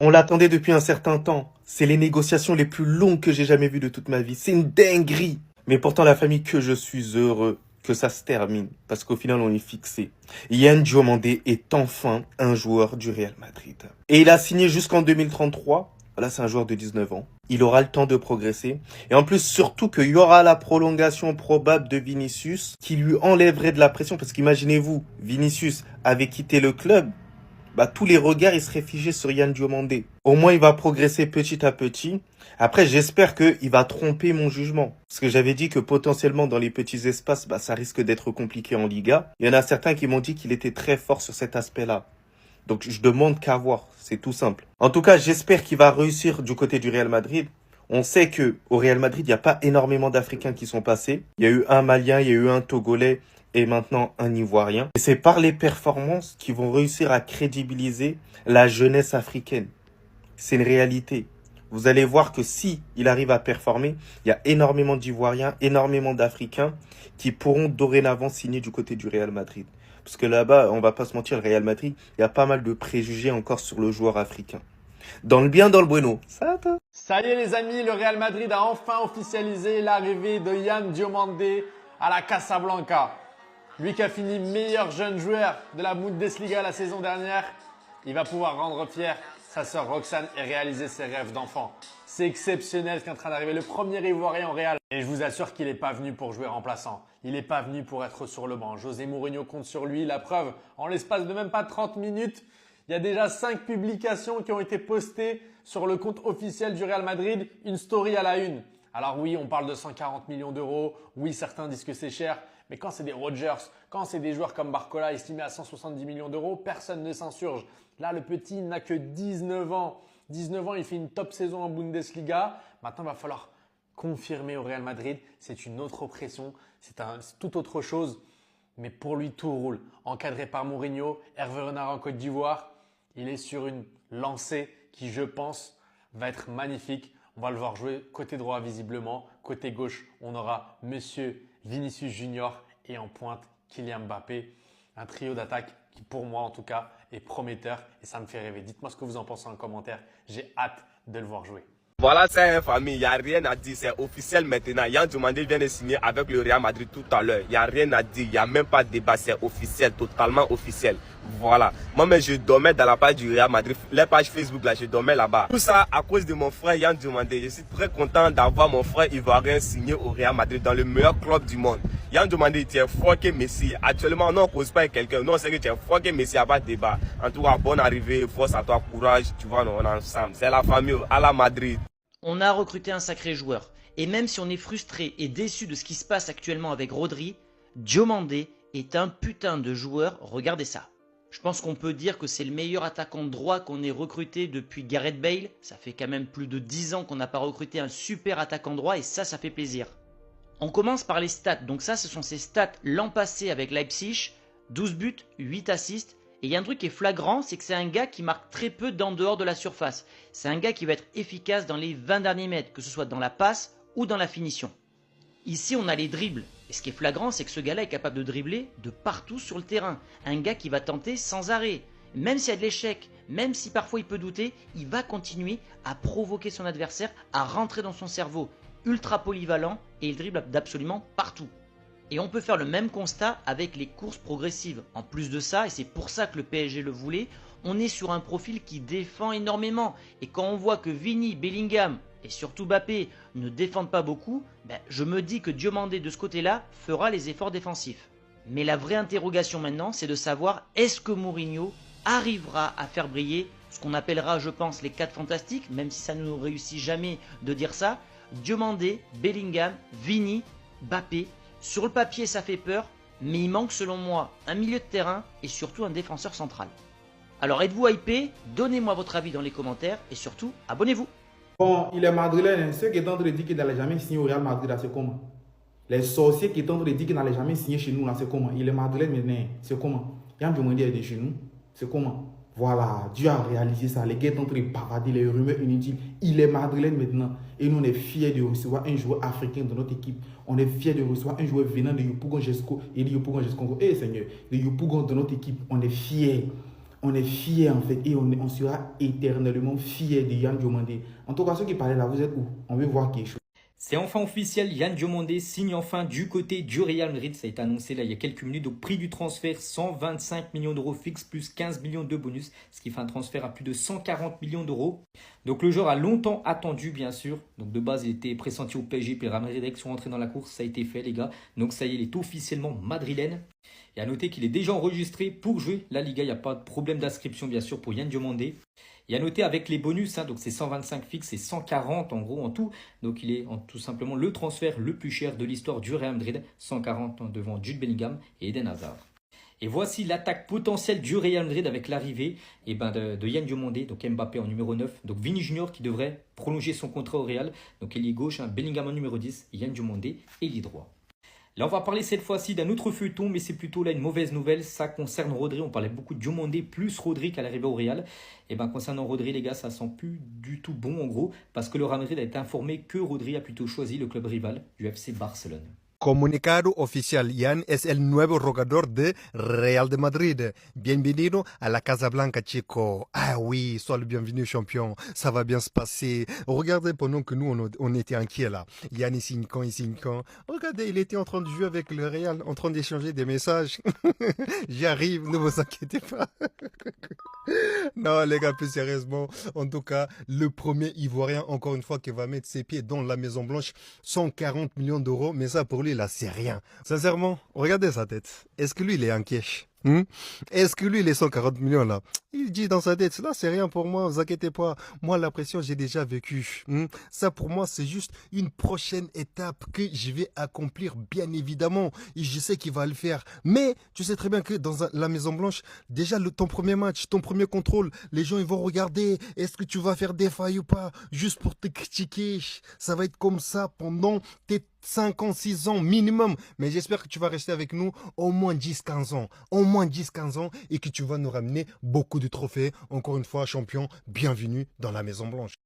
On l'attendait depuis un certain temps. C'est les négociations les plus longues que j'ai jamais vues de toute ma vie. C'est une dinguerie. Mais pourtant, la famille, que je suis heureux que ça se termine. Parce qu'au final, on est fixé. Yann Diomandé est enfin un joueur du Real Madrid. Et il a signé jusqu'en 2033. Voilà, c'est un joueur de 19 ans. Il aura le temps de progresser. Et en plus, surtout qu'il y aura la prolongation probable de Vinicius qui lui enlèverait de la pression. Parce qu'imaginez-vous, Vinicius avait quitté le club. Bah, tous les regards ils seraient figés sur Yann Diomandé. Au moins, il va progresser petit à petit. Après, j'espère qu'il va tromper mon jugement. Parce que j'avais dit que potentiellement, dans les petits espaces, bah, ça risque d'être compliqué en Liga. Il y en a certains qui m'ont dit qu'il était très fort sur cet aspect-là. Donc, je demande qu'à voir. C'est tout simple. En tout cas, j'espère qu'il va réussir du côté du Real Madrid. On sait que au Real Madrid, il n'y a pas énormément d'Africains qui sont passés. Il y a eu un Malien, il y a eu un Togolais et maintenant un Ivoirien. Et c'est par les performances qu'ils vont réussir à crédibiliser la jeunesse africaine. C'est une réalité. Vous allez voir que si il arrive à performer, il y a énormément d'Ivoiriens, énormément d'Africains qui pourront dorénavant signer du côté du Real Madrid. Parce que là-bas, on va pas se mentir, le Real Madrid, il y a pas mal de préjugés encore sur le joueur africain. Dans le bien, dans le bueno. Ça y est les amis, le Real Madrid a enfin officialisé l'arrivée de Yann Diomandé à la Casablanca. Lui qui a fini meilleur jeune joueur de la Bundesliga la saison dernière, il va pouvoir rendre fier sa sœur Roxane et réaliser ses rêves d'enfant. C'est exceptionnel ce qui est en train d'arriver, le premier Ivoirien au Real. Et je vous assure qu'il n'est pas venu pour jouer remplaçant. Il n'est pas venu pour être sur le banc. José Mourinho compte sur lui. La preuve, en l'espace de même pas 30 minutes, il y a déjà 5 publications qui ont été postées sur le compte officiel du Real Madrid, une story à la une. Alors oui, on parle de 140 millions d'euros. Oui, certains disent que c'est cher. Mais quand c'est des Rodgers, quand c'est des joueurs comme Barcola estimés à 170 millions d'euros, personne ne s'insurge. Là, le petit n'a que 19 ans. 19 ans, il fait une top saison en Bundesliga. Maintenant, il va falloir confirmer au Real Madrid. C'est une autre pression, c'est tout autre chose. Mais pour lui, tout roule. Encadré par Mourinho, Hervé Renard en Côte d'Ivoire, il est sur une lancée qui, je pense, va être magnifique. On va le voir jouer côté droit visiblement. Côté gauche, on aura Monsieur Vinicius Junior et en pointe Kylian Mbappé. Un trio d'attaque qui, pour moi en tout cas, est prometteur et ça me fait rêver. Dites-moi ce que vous en pensez en commentaire. J'ai hâte de le voir jouer. Voilà, c'est une famille, il n'y a rien à dire, c'est officiel maintenant. Yann Diomandé vient de signer avec le Real Madrid tout à l'heure. Il n'y a rien à dire, il n'y a même pas de débat, c'est officiel, totalement officiel. Voilà. Moi-même, je dormais dans la page du Real Madrid, la page Facebook, là, je dormais là-bas. Tout ça à cause de mon frère Yann Diomandé. Je suis très content d'avoir mon frère ivoirien signé au Real Madrid dans le meilleur club du monde. Yann Diomandé, tu es fort que Messi. Actuellement, on ne cause pas avec quelqu'un. Non, c'est que tu es fort que Messi, il n'y a pas de débat. En tout cas, bonne arrivée, force à toi, courage. Tu vois, on est ensemble. C'est la famille à la Madrid. On a recruté un sacré joueur. Et même si on est frustré et déçu de ce qui se passe actuellement avec Rodri, Diomandé est un putain de joueur, regardez ça. Je pense qu'on peut dire que c'est le meilleur attaquant droit qu'on ait recruté depuis Gareth Bale. Ça fait quand même plus de 10 ans qu'on n'a pas recruté un super attaquant droit et ça fait plaisir. On commence par les stats. Donc ça, ce sont ses stats l'an passé avec Leipzig. 12 buts, 8 assists. Et il y a un truc qui est flagrant, c'est que c'est un gars qui marque très peu d'en dehors de la surface. C'est un gars qui va être efficace dans les 20 derniers mètres, que ce soit dans la passe ou dans la finition. Ici, on a les dribbles. Et ce qui est flagrant, c'est que ce gars-là est capable de dribbler de partout sur le terrain. Un gars qui va tenter sans arrêt. Même s'il y a de l'échec, même si parfois il peut douter, il va continuer à provoquer son adversaire, à rentrer dans son cerveau. Ultra polyvalent et il dribble d'absolument partout. Et on peut faire le même constat avec les courses progressives. En plus de ça, et c'est pour ça que le PSG le voulait, on est sur un profil qui défend énormément. Et quand on voit que Vini, Bellingham et surtout Mbappé ne défendent pas beaucoup, je me dis que Diomandé de ce côté-là fera les efforts défensifs. Mais la vraie interrogation maintenant, c'est de savoir est-ce que Mourinho arrivera à faire briller ce qu'on appellera, je pense, les 4 fantastiques, même si ça ne nous réussit jamais de dire ça. Diomandé, Bellingham, Vini, Mbappé. Sur le papier, ça fait peur, mais il manque selon moi un milieu de terrain et surtout un défenseur central. Alors êtes-vous hypé? Donnez-moi votre avis dans les commentaires et surtout, abonnez-vous. Bon, il est madrilène. Ceux qui sont en train de dire qu'il n'allait jamais signer au Real Madrid, c'est comment? Les sorciers qui sont en train de dire qu'il n'allait jamais signer chez nous, là, c'est comment? Il est madrilène maintenant, c'est comment? Yann Diomandé est de chez nous, c'est comment? Voilà, Dieu a réalisé ça. Les gars sont en train de bavarder, les rumeurs inutiles. Il est madrilène maintenant. Et nous, on est fiers de recevoir un joueur africain dans notre équipe. On est fiers de recevoir un joueur venant de Yopougon Jesco et de Yopougon Jesco. Eh Seigneur, de Yopougon dans notre équipe. On est fiers. On est fiers en fait et on sera éternellement fiers de Yan Diomandé. En tout cas, ceux qui parlaient là, vous êtes où? On veut voir quelque chose. C'est enfin officiel, Yan Diomandé signe enfin du côté du Real Madrid. Ça a été annoncé là il y a quelques minutes. Donc prix du transfert 125 millions d'euros fixe plus 15 millions de bonus. Ce qui fait un transfert à plus de 140 millions d'euros. Donc le joueur a longtemps attendu bien sûr. Donc de base il était pressenti au PSG. Puis le Real Madrid sont rentrés dans la course. Ça a été fait les gars. Donc ça y est, il est officiellement madrilène. Et à noter qu'il est déjà enregistré pour jouer la Liga. Il n'y a pas de problème d'inscription bien sûr pour Yan Diomandé. Et à noter avec les bonus, donc c'est 125 fixes et 140 en gros en tout. Donc il est tout simplement le transfert le plus cher de l'histoire du Real Madrid. 140 devant Jude Bellingham et Eden Hazard. Et voici l'attaque potentielle du Real Madrid avec l'arrivée de Yan Diomandé, donc Mbappé en numéro 9. Donc Vini Junior qui devrait prolonger son contrat au Real. Donc ailier gauche, Bellingham en numéro 10, Yan Diomandé ailier droit. Là, on va parler cette fois-ci d'un autre feuilleton, mais c'est plutôt là une mauvaise nouvelle. Ça concerne Rodri. On parlait beaucoup de Diomandé plus Rodri qu'à l'arrivée au Real. Et bien, concernant Rodri, les gars, ça sent plus du tout bon en gros, parce que le Real Madrid a été informé que Rodri a plutôt choisi le club rival du FC Barcelone. Comunicado oficial, Yan es el nuevo jugador de Real de Madrid. Bienvenido a la Casablanca, chico. Ah oui, sois le bienvenu, champion. Ça va bien se passer. Regardez, pendant que nous, on était inquiets là. Yan, il signe quand, il signe quand. Regardez, il était en train de jouer avec le Real, en train d'échanger des messages. J'y arrive, ne vous inquiétez pas. Non, les gars, plus sérieusement, en tout cas, le premier Ivoirien, encore une fois, qui va mettre ses pieds dans la Maison Blanche, 140 millions d'euros, mais ça, pour lui, là, c'est rien. Sincèrement, regardez sa tête. Est-ce que lui, il est en cash? Est-ce que lui, les 140 millions là, il dit dans sa tête, là c'est rien pour moi, vous inquiétez pas, moi la pression j'ai déjà vécu. Ça pour moi c'est juste une prochaine étape que je vais accomplir bien évidemment, et je sais qu'il va le faire. Mais tu sais très bien que dans la Maison Blanche, déjà ton premier match, ton premier contrôle, les gens ils vont regarder, est-ce que tu vas faire des failles ou pas, juste pour te critiquer. Ça va être comme ça pendant tes 5 ans, 6 ans minimum. Mais j'espère que tu vas rester avec nous au moins 10-15 ans. Au moins 10-15 ans et que tu vas nous ramener beaucoup de trophées. Encore une fois, champion, bienvenue dans la Maison Blanche.